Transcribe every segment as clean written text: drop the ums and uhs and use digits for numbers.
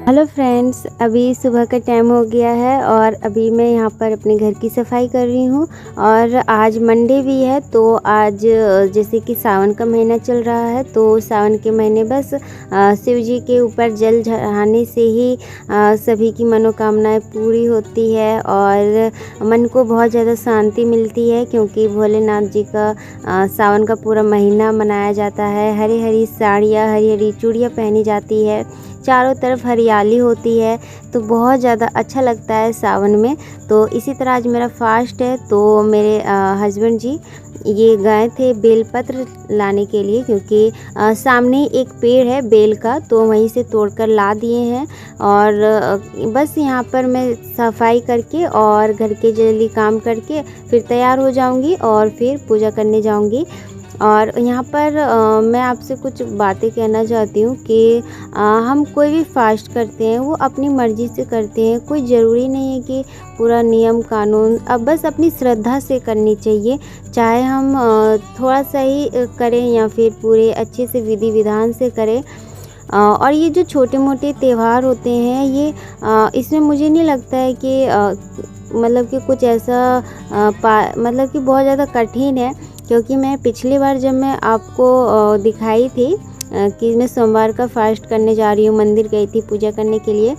Hello friends, अभी सुबह का टाइम हो गया है और अभी मैं यहाँ पर अपने घर की सफाई कर रही हूँ। और आज मंडे भी है, तो आज जैसे कि सावन का महीना चल रहा है, तो सावन के महीने बस शिव जी के ऊपर जल चढ़ाने से ही सभी की मनोकामनाएं पूरी होती है और मन को बहुत ज़्यादा शांति मिलती है, क्योंकि भोलेनाथ जी का सावन का पूरा महीना मनाया जाता है। हरी हरी साड़ियाँ, हरी हरी चूड़ियाँ पहनी जाती है, चारों तरफ हरियाली होती है, तो बहुत ज़्यादा अच्छा लगता है सावन में। तो इसी तरह आज मेरा फास्ट है, तो मेरे हस्बैंड जी ये गए थे बेलपत्र लाने के लिए, क्योंकि सामने एक पेड़ है बेल का, तो वहीं से तोड़कर ला दिए हैं। और बस यहाँ पर मैं सफाई करके और घर के जल्दी काम करके फिर तैयार हो जाऊँगी और फिर पूजा करने जाऊँगी। और यहाँ पर मैं आपसे कुछ बातें कहना चाहती हूँ कि हम कोई भी फास्ट करते हैं वो अपनी मर्ज़ी से करते हैं। कोई ज़रूरी नहीं है कि पूरा नियम कानून, अब बस अपनी श्रद्धा से करनी चाहिए। चाहे हम थोड़ा सा ही करें या फिर पूरे अच्छे से विधि विधान से करें। और ये जो छोटे मोटे त्यौहार होते हैं, ये इसमें मुझे नहीं लगता है कि मतलब कि कुछ ऐसा मतलब कि बहुत ज़्यादा कठिन है। क्योंकि मैं पिछली बार जब मैं आपको दिखाई थी कि मैं सोमवार का फास्ट करने जा रही हूँ, मंदिर गई थी पूजा करने के लिए,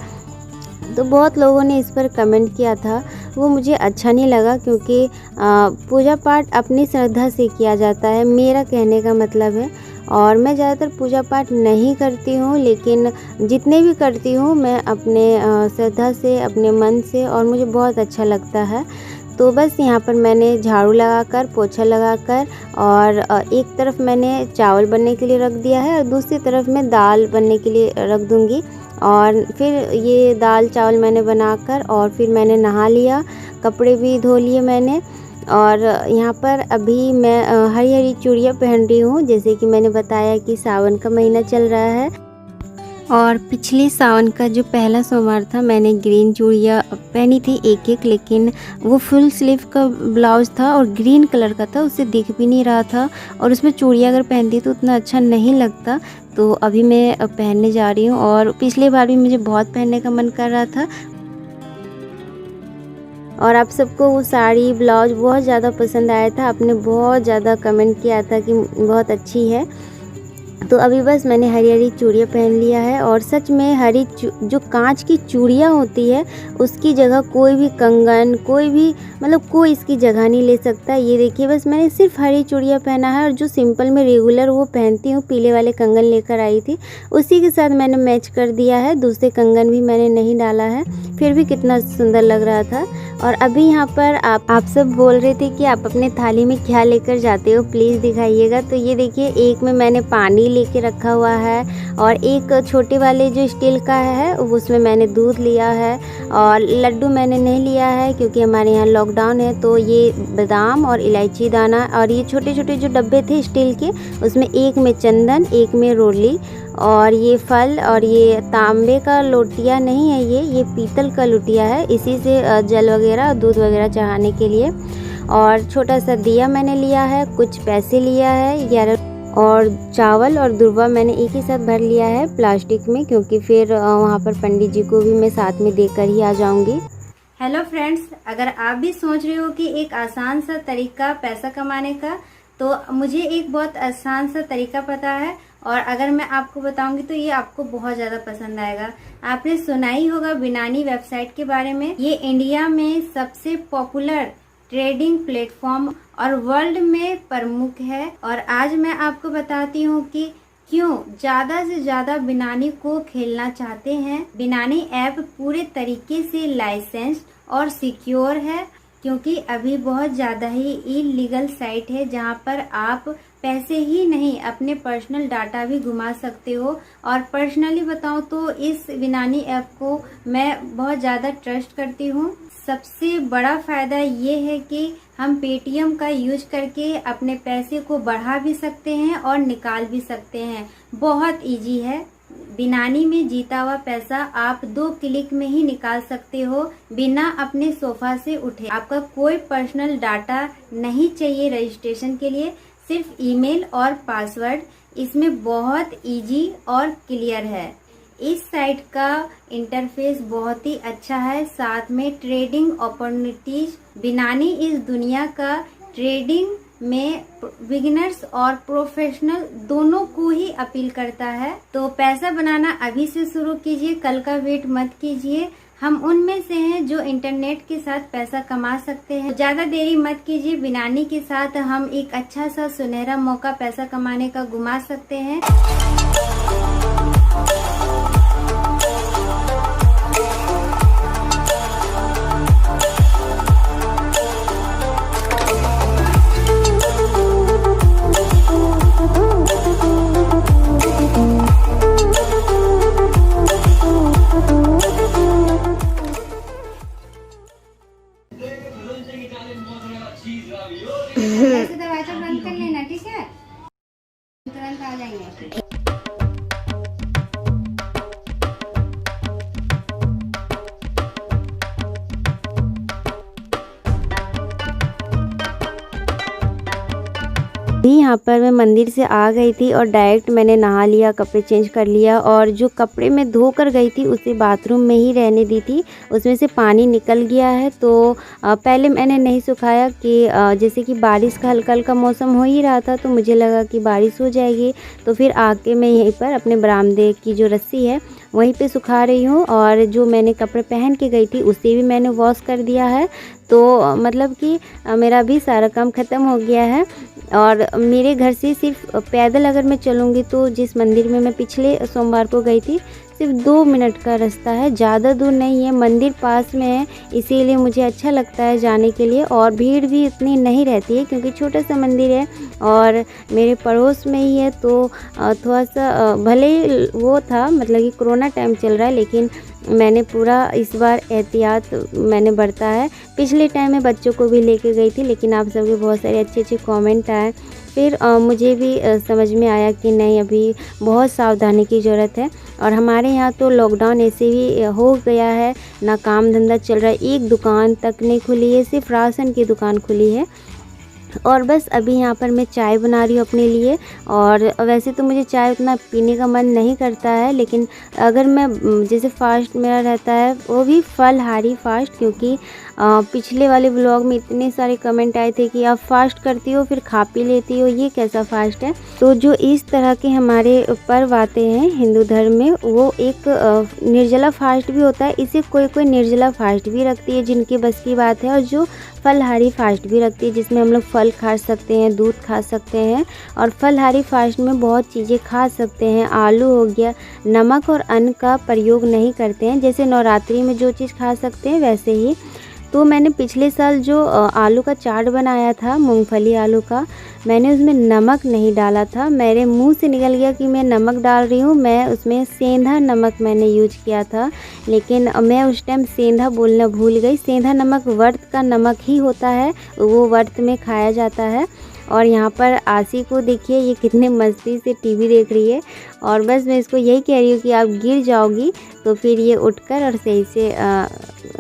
तो बहुत लोगों ने इस पर कमेंट किया था। वो मुझे अच्छा नहीं लगा, क्योंकि पूजा पाठ अपनी श्रद्धा से किया जाता है, मेरा कहने का मतलब है। और मैं ज़्यादातर पूजा पाठ नहीं करती हूँ, लेकिन जितने भी करती हूँ मैं अपने श्रद्धा से, अपने मन से, और मुझे बहुत अच्छा लगता है। तो बस यहाँ पर मैंने झाड़ू लगाकर, पोछा लगाकर, और एक तरफ मैंने चावल बनने के लिए रख दिया है और दूसरी तरफ मैं दाल बनने के लिए रख दूँगी। और फिर ये दाल चावल मैंने बनाकर और फिर मैंने नहा लिया, कपड़े भी धो लिए मैंने। और यहाँ पर अभी मैं हरी हरी चूड़ियाँ पहन रही हूँ, जैसे कि मैंने बताया कि सावन का महीना चल रहा है। और पिछले सावन का जो पहला सोमवार था, मैंने ग्रीन चूड़ियाँ पहनी थी एक एक, लेकिन वो फुल स्लीव का ब्लाउज़ था और ग्रीन कलर का था, उससे दिख भी नहीं रहा था, और उसमें चूड़ियाँ अगर पहनती तो उतना अच्छा नहीं लगता। तो अभी मैं पहनने जा रही हूँ, और पिछले बार भी मुझे बहुत पहनने का मन कर रहा था। और आप सबको वो साड़ी ब्लाउज़ बहुत ज़्यादा पसंद आया था, आपने बहुत ज़्यादा कमेंट किया था कि बहुत अच्छी है। तो अभी बस मैंने हरी हरी चूड़ियाँ पहन लिया है, और सच में हरी जो कांच की चूड़ियाँ होती है, उसकी जगह कोई भी कंगन, कोई भी मतलब कोई इसकी जगह नहीं ले सकता। ये देखिए, बस मैंने सिर्फ हरी चूड़ियाँ पहना है, और जो सिंपल में रेगुलर वो पहनती हूँ, पीले वाले कंगन लेकर आई थी, उसी के साथ मैंने मैच कर दिया है। दूसरे कंगन भी मैंने नहीं डाला है, फिर भी कितना सुंदर लग रहा था। और अभी यहाँ पर आप सब बोल रहे थे कि आप अपने थाली में क्या लेकर जाते हो, प्लीज़ दिखाइएगा। तो ये देखिए, एक में मैंने पानी लेके रखा हुआ है, और एक छोटे वाले जो स्टील का है उसमें मैंने दूध लिया है। और लड्डू मैंने नहीं लिया है, क्योंकि हमारे यहाँ लॉकडाउन है। तो ये बादाम और इलायची दाना, और ये छोटे छोटे जो डब्बे थे स्टील के, उसमें एक में चंदन, एक में रोली, और ये फल, और ये तांबे का लोटिया नहीं है, ये पीतल का लोटिया है, इसी से जल वगैरह दूध वगैरह चढ़ाने के लिए। और छोटा सा दिया मैंने लिया है, कुछ पैसे लिया है 11, और चावल और दुर्वा मैंने एक ही साथ भर लिया है प्लास्टिक में, क्योंकि फिर वहाँ पर पंडित जी को भी मैं साथ में देकर ही आ जाऊँगी। हेलो फ्रेंड्स, अगर आप भी सोच रहे हो कि एक आसान सा तरीका पैसा कमाने का, तो मुझे एक बहुत आसान सा तरीका पता है, और अगर मैं आपको बताऊंगी तो ये आपको बहुत ज़्यादा पसंद आएगा। आपने सुना ही होगा बिनानी वेबसाइट के बारे में। ये इंडिया में सबसे पॉपुलर ट्रेडिंग प्लेटफॉर्म और वर्ल्ड में प्रमुख है। और आज मैं आपको बताती हूँ कि क्यों ज़्यादा से ज़्यादा बिनानी को खेलना चाहते हैं। बिनानी ऐप पूरे तरीके से लाइसेंस्ड और सिक्योर है, क्योंकि अभी बहुत ज़्यादा ही इलीगल साइट है, जहाँ पर आप पैसे ही नहीं, अपने पर्सनल डाटा भी घुमा सकते हो। और पर्सनली बताऊँ तो इस बिनानी ऐप को मैं बहुत ज़्यादा ट्रस्ट करती हूँ। सबसे बड़ा फ़ायदा ये है कि हम पेटीएम का यूज करके अपने पैसे को बढ़ा भी सकते हैं और निकाल भी सकते हैं। बहुत इजी है। बिनानी में जीता हुआ पैसा आप 2 क्लिक में ही निकाल सकते हो, बिना अपने सोफा से उठे। आपका कोई पर्सनल डाटा नहीं चाहिए रजिस्ट्रेशन के लिए, सिर्फ ईमेल और पासवर्ड। इसमें बहुत इजी और क्लियर है। इस साइट का इंटरफेस बहुत ही अच्छा है, साथ में ट्रेडिंग अपॉर्चुनिटीज बिनानी इस दुनिया का ट्रेडिंग में बिगिनर्स और प्रोफेशनल दोनों को ही अपील करता है। तो पैसा बनाना अभी से शुरू कीजिए, कल का वेट मत कीजिए। हम उनमें से हैं जो इंटरनेट के साथ पैसा कमा सकते हैं। ज्यादा देरी मत कीजिए, बिनानी के साथ हम एक अच्छा सा सुनहरा मौका पैसा कमाने का गुमा सकते हैं। ऐसे दरवाजा बंद कर लेना, ठीक है? तुरंत आ जाएंगे। यहाँ पर मैं मंदिर से आ गई थी और डायरेक्ट मैंने नहा लिया, कपड़े चेंज कर लिया और जो कपड़े मैं धो कर गई थी उसे बाथरूम में ही रहने दी थी। उसमें से पानी निकल गया है तो पहले मैंने नहीं सुखाया कि जैसे कि बारिश का हल्का हल्का मौसम हो ही रहा था तो मुझे लगा कि बारिश हो जाएगी, तो फिर आके मैं यहीं पर अपने बरामदे की जो रस्सी है वहीं पे सुखा रही हूँ। और जो मैंने कपड़े पहन के गई थी उसे भी मैंने वॉश कर दिया है। तो मतलब कि मेरा भी सारा काम ख़त्म हो गया है। और मेरे घर से सिर्फ पैदल अगर मैं चलूँगी तो जिस मंदिर में मैं पिछले सोमवार को गई थी सिर्फ 2 मिनट का रास्ता है, ज़्यादा दूर नहीं है। मंदिर पास में है इसीलिए मुझे अच्छा लगता है जाने के लिए, और भीड़ भी इतनी नहीं रहती है क्योंकि छोटा सा मंदिर है और मेरे पड़ोस में ही है। तो थोड़ा सा भले ही वो था, मतलब कि कोरोना टाइम चल रहा है, लेकिन मैंने पूरा इस बार एहतियात मैंने बरता है। पिछले टाइम में बच्चों को भी लेके गई थी लेकिन आप सबके बहुत सारे अच्छे अच्छे कमेंट आए, फिर मुझे भी समझ में आया कि नहीं, अभी बहुत सावधानी की ज़रूरत है। और हमारे यहाँ तो लॉकडाउन ऐसे भी हो गया है, ना काम धंधा चल रहा है, एक दुकान तक नहीं खुली है, सिर्फ राशन की दुकान खुली है। और बस अभी यहाँ पर मैं चाय बना रही हूँ अपने लिए। और वैसे तो मुझे चाय उतना पीने का मन नहीं करता है, लेकिन अगर मैं जैसे फास्ट मेरा रहता है वो भी फलहारी फास्ट, क्योंकि पिछले वाले ब्लॉग में इतने सारे कमेंट आए थे कि आप फास्ट करती हो फिर खा पी लेती हो, ये कैसा फास्ट है। तो जो इस तरह के हमारे पर्व आते हैं हिंदू धर्म में, वो एक निर्जला फास्ट भी होता है। इसे कोई कोई निर्जला फास्ट भी रखती है जिनकी बस की बात है, और जो फलहारी फास्ट भी रखती है जिसमें हम लोग फल खा सकते हैं, दूध खा सकते हैं। और फलहारी फास्ट में बहुत चीज़ें खा सकते हैं, आलू हो गया, नमक और अन्न का प्रयोग नहीं करते हैं, जैसे नवरात्रि में जो चीज़ खा सकते हैं वैसे ही। तो मैंने पिछले साल जो आलू का चाट बनाया था, मूंगफली आलू का, मैंने उसमें नमक नहीं डाला था। मेरे मुंह से निकल गया कि मैं नमक डाल रही हूँ, मैं उसमें सेंधा नमक मैंने यूज किया था, लेकिन मैं उस टाइम सेंधा बोलना भूल गई। सेंधा नमक व्रत का नमक ही होता है, वो व्रत में खाया जाता है। और यहाँ पर आशी को देखिए, ये कितने मस्ती से टीवी देख रही है। और बस मैं इसको यही कह रही हूँ कि आप गिर जाओगी, तो फिर ये उठकर और सही से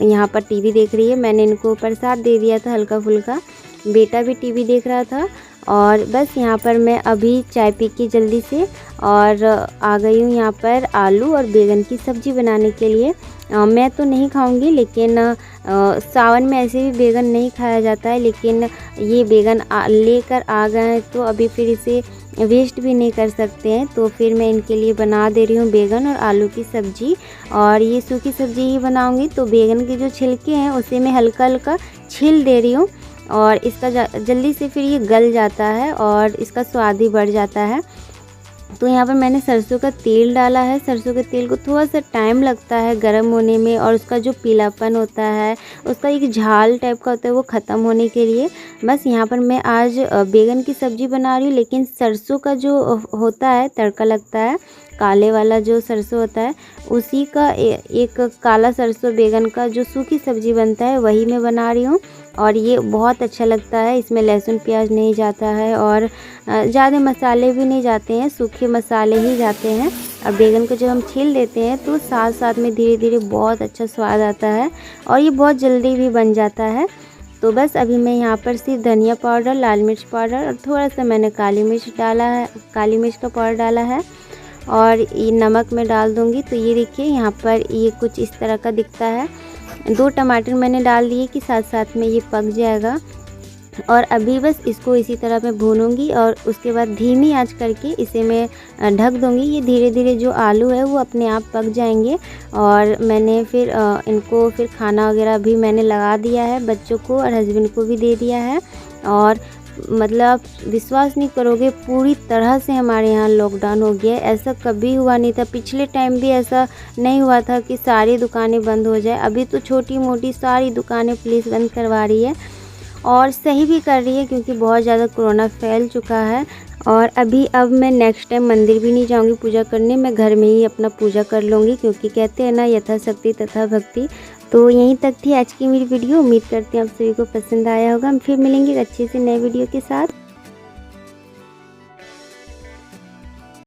यहाँ पर टीवी देख रही है। मैंने इनको प्रसाद दे दिया था हल्का फुल्का, बेटा भी टीवी देख रहा था। और बस यहाँ पर मैं अभी चाय पी के जल्दी से और आ गई हूँ यहाँ पर आलू और बैगन की सब्ज़ी बनाने के लिए। मैं तो नहीं खाऊंगी, लेकिन सावन में ऐसे भी बैगन नहीं खाया जाता है, लेकिन ये बैगन लेकर आ गए हैं तो अभी फिर इसे वेस्ट भी नहीं कर सकते हैं, तो फिर मैं इनके लिए बना दे रही हूँ बैगन और आलू की सब्ज़ी। और ये सूखी सब्ज़ी ही बनाऊँगी, तो बैगन के जो छिलके हैं उसे मैं हल्का हल्का छील दे रही हूँ, और इसका जल्दी से फिर ये गल जाता है और इसका स्वाद ही बढ़ जाता है। तो यहाँ पर मैंने सरसों का तेल डाला है। सरसों के तेल को थोड़ा सा टाइम लगता है गर्म होने में, और उसका जो पीलापन होता है, उसका एक झाल टाइप का होता है, वो ख़त्म होने के लिए। बस यहाँ पर मैं आज बैगन की सब्ज़ी बना रही हूँ, लेकिन सरसों का जो होता है तड़का लगता है, काले वाला जो सरसों होता है, उसी का एक काला सरसों बैगन का जो सूखी सब्ज़ी बनता है वही मैं बना रही हूँ। और ये बहुत अच्छा लगता है, इसमें लहसुन प्याज नहीं जाता है और ज़्यादा मसाले भी नहीं जाते हैं, सूखे मसाले ही जाते हैं। और बैगन को जब हम छील देते हैं तो साथ साथ में धीरे धीरे बहुत अच्छा स्वाद आता है, और ये बहुत जल्दी भी बन जाता है। तो बस अभी मैं यहाँ पर सिर्फ धनिया पाउडर, लाल मिर्च पाउडर और थोड़ा सा मैंने काली मिर्च डाला है, काली मिर्च का पाउडर डाला है। और ये नमक मैं डाल दूँगी। तो ये देखिए यहाँ पर ये कुछ इस तरह का दिखता है। 2 टमाटर मैंने डाल दिए कि साथ साथ में ये पक जाएगा। और अभी बस इसको इसी तरह मैं भूनूंगी और उसके बाद धीमी आंच करके इसे मैं ढक दूंगी। ये धीरे धीरे जो आलू है वो अपने आप पक जाएंगे। और मैंने फिर इनको फिर खाना वगैरह भी मैंने लगा दिया है, बच्चों को और हस्बैंड को भी दे दिया है। और मतलब आप विश्वास नहीं करोगे, पूरी तरह से हमारे यहाँ लॉकडाउन हो गया है। ऐसा कभी हुआ नहीं था, पिछले टाइम भी ऐसा नहीं हुआ था कि सारी दुकानें बंद हो जाए। अभी तो छोटी मोटी सारी दुकानें पुलिस बंद करवा रही है और सही भी कर रही है, क्योंकि बहुत ज़्यादा कोरोना फैल चुका है। और अब मैं नेक्स्ट टाइम मंदिर भी नहीं जाऊंगी पूजा करने, मैं घर में ही अपना पूजा कर लूँगी, क्योंकि कहते हैं ना यथाशक्ति तथा भक्ति। तो यहीं तक थी आज की मेरी वीडियो। उम्मीद करती हूँ आप सभी को पसंद आया होगा। हम फिर मिलेंगे अच्छे से नए वीडियो के साथ।